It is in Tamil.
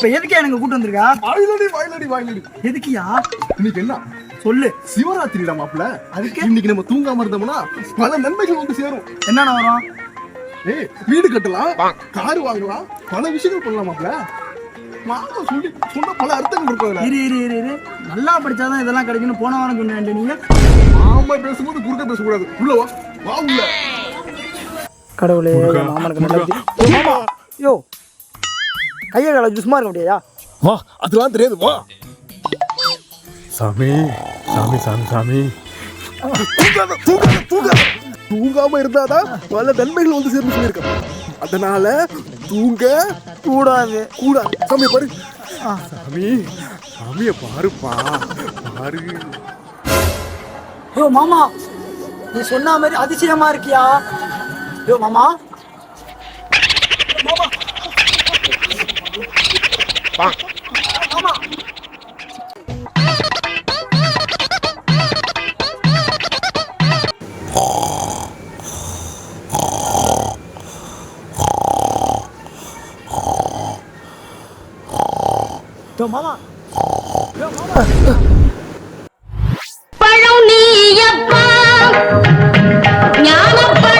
இப்ப எதுக்கு எனக்கு கூட்டு வந்திருக்கா? வாயிலடி எதுக்குயா? இன்னைக்கு என்ன சொல்லு. சிவராத்திரிடா மாப்ள. அதுக்கு இன்னைக்கு நம்ம தூங்காம இருந்தோம்னா பல நன்மைகள் வந்து சேரும். என்னென்ன வரும்? வீடு கட்டலாம், கார் வாங்கலாம், பல விஷயங்கள் பண்ணலாம் மாப்ள. மாமா சொல்லி சொன்ன பல அர்த்தங்கள் இருக்கு. இரு நல்லா படிச்சாதான் இதெல்லாம் கிடைக்கும்னு போன வாரம் சொன்னேன் நீங்க. மாமா பேசும்போது குறுக்க பேசக்கூடாது. உள்ள வா உள்ள. கடவுளே, மாமனுக்கு நல்லது. மாமா யோ கையை கால சும்மா இருக்க முடியாதா? வா, அதெல்லாம் தெரியாது வா. சாமி சாமி சாமி சாமி தூங்காம இருந்தாதான் பல நன்மைகள் வந்து சேர்ந்து சொல்லியிருக்கேன். அதனால தூங்க கூடாது. சாமியை பாரு. சாமியை பாருப்பா பாரு. யோ மாமா, நீ சொன்ன மாதிரி அதிசயமா இருக்கியா? யோ மாமா பழம் நீயப்பா ஞானப்பா